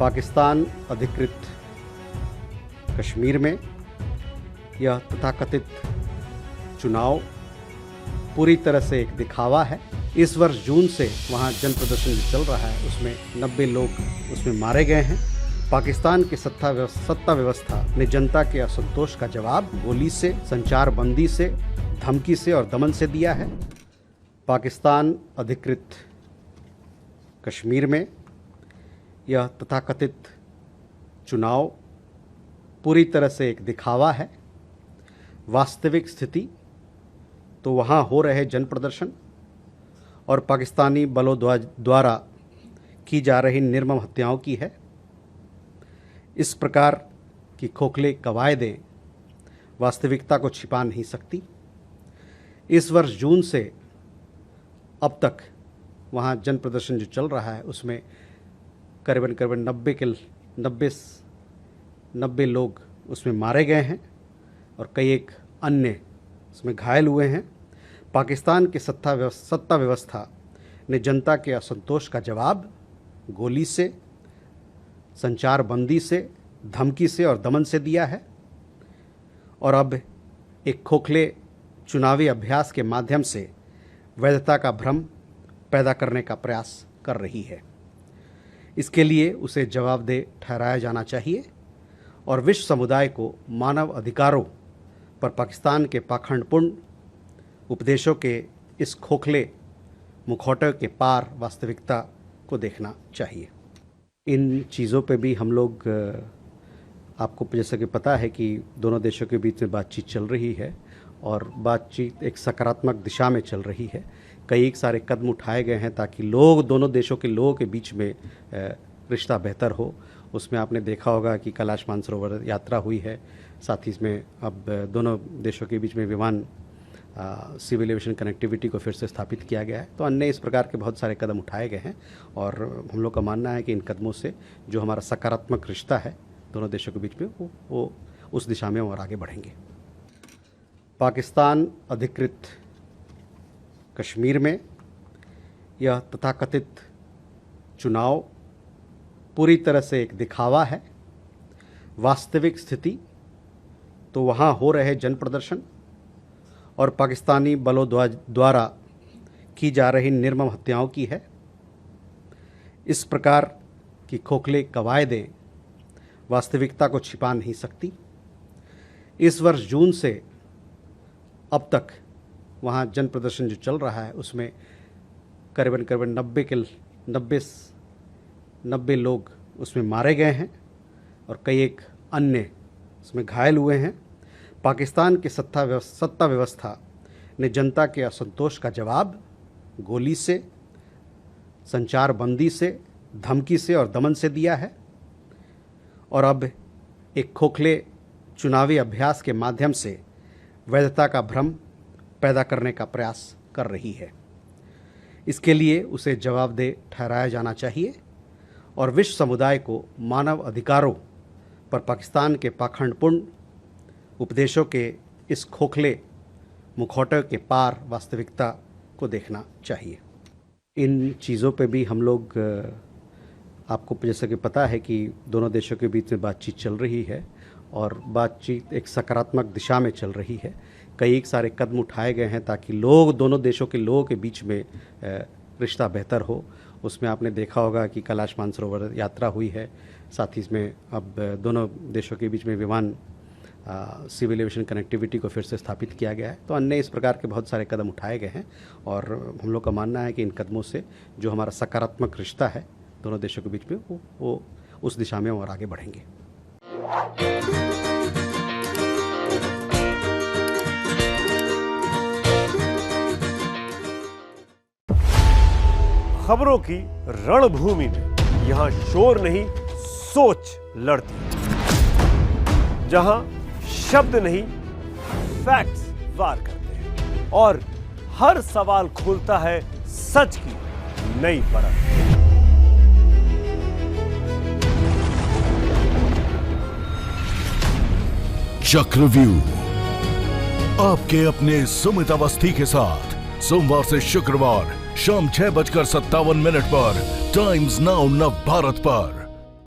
पाकिस्तान अधिकृत कश्मीर में यह तथाकथित चुनाव पूरी तरह से एक दिखावा है। इस वर्ष जून से वहाँ जन प्रदर्शन जो चल रहा है उसमें 90 लोग उसमें मारे गए हैं। पाकिस्तान की सत्ता व्यवस्था ने जनता के असंतोष का जवाब गोली से, संचार बंदी से, धमकी से और दमन से दिया है। पाकिस्तान अधिकृत कश्मीर में यह तथाकथित चुनाव पूरी तरह से एक दिखावा है। वास्तविक स्थिति तो वहाँ हो रहे जन प्रदर्शन और पाकिस्तानी बलों द्वारा की जा रही निर्मम हत्याओं की है। इस प्रकार की खोखले कवायदें वास्तविकता को छिपा नहीं सकती। इस वर्ष जून से अब तक वहाँ जन प्रदर्शन जो चल रहा है उसमें करीबन 90 लोग उसमें मारे गए हैं और कई एक अन्य उसमें घायल हुए हैं। पाकिस्तान की सत्ता व्यवस्था ने जनता के असंतोष का जवाब गोली से, संचार बंदी से, धमकी से और दमन से दिया है और अब एक खोखले चुनावी अभ्यास के माध्यम से वैधता का भ्रम पैदा करने का प्रयास कर रही है। इसके लिए उसे जवाबदेह ठहराया जाना चाहिए और विश्व समुदाय को मानव अधिकारों पर पाकिस्तान के पाखंडपूर्ण उपदेशों के इस खोखले मुखौटे के पार वास्तविकता को देखना चाहिए। इन चीज़ों पे भी हम लोग, आपको जैसा कि पता है कि दोनों देशों के बीच में बातचीत चल रही है और बातचीत एक सकारात्मक दिशा में चल रही है। कई सारे कदम उठाए गए हैं ताकि दोनों देशों के लोगों के बीच में रिश्ता बेहतर हो। उसमें आपने देखा होगा कि कैलाश मानसरोवर यात्रा हुई है। साथ ही इसमें अब दोनों देशों के बीच में विमान सिविल एविएशन कनेक्टिविटी को फिर से स्थापित किया गया है। तो अन्य इस प्रकार के बहुत सारे कदम उठाए गए हैं और हम लोग का मानना है कि इन कदमों से जो हमारा सकारात्मक रिश्ता है दोनों देशों के बीच में वो उस दिशा में और आगे बढ़ेंगे। पाकिस्तान अधिकृत कश्मीर में यह तथाकथित चुनाव पूरी तरह से एक दिखावा है। वास्तविक स्थिति तो वहाँ हो रहे जन प्रदर्शन और पाकिस्तानी बलों द्वारा की जा रही निर्मम हत्याओं की है। इस प्रकार की खोखले कवायदें वास्तविकता को छिपा नहीं सकती। इस वर्ष जून से अब तक वहाँ जन प्रदर्शन जो चल रहा है उसमें करीबन 90 लोग उसमें मारे गए हैं और कई एक अन्य उसमें घायल हुए हैं। पाकिस्तान की सत्ता व्यवस्था ने जनता के असंतोष का जवाब गोली से, संचार बंदी से, धमकी से और दमन से दिया है और अब एक खोखले चुनावी अभ्यास के माध्यम से वैधता का भ्रम पैदा करने का प्रयास कर रही है। इसके लिए उसे जवाबदेह ठहराया जाना चाहिए और विश्व समुदाय को मानव अधिकारों पर पाकिस्तान के पाखंडपूर्ण उपदेशों के इस खोखले मुखौटे के पार वास्तविकता को देखना चाहिए। इन चीज़ों पे भी हम लोग, आपको जैसा कि पता है कि दोनों देशों के बीच में बातचीत चल रही है और बातचीत एक सकारात्मक दिशा में चल रही है। कई सारे कदम उठाए गए हैं ताकि दोनों देशों के लोगों के बीच में रिश्ता बेहतर हो। उसमें आपने देखा होगा कि कैलाश मानसरोवर यात्रा हुई है। साथ ही इसमें अब दोनों देशों के बीच में विमान सिविल एविएशन कनेक्टिविटी को फिर से स्थापित किया गया है। तो अन्य इस प्रकार के बहुत सारे कदम उठाए गए हैं और हम लोग का मानना है कि इन कदमों से जो हमारा सकारात्मक रिश्ता है दोनों देशों के बीच में वो उस दिशा में और आगे बढ़ेंगे। खबरों की रणभूमि में यहां शोर नहीं, सोच लड़ती है। जहां शब्द नहीं, फैक्ट्स वार करते हैं और हर सवाल खोलता है सच की नई परत। चक्रव्यूह आपके अपने सुमित अवस्थी के साथ सोमवार से शुक्रवार शाम 6:57 पर टाइम्स नाउ नव भारत पर।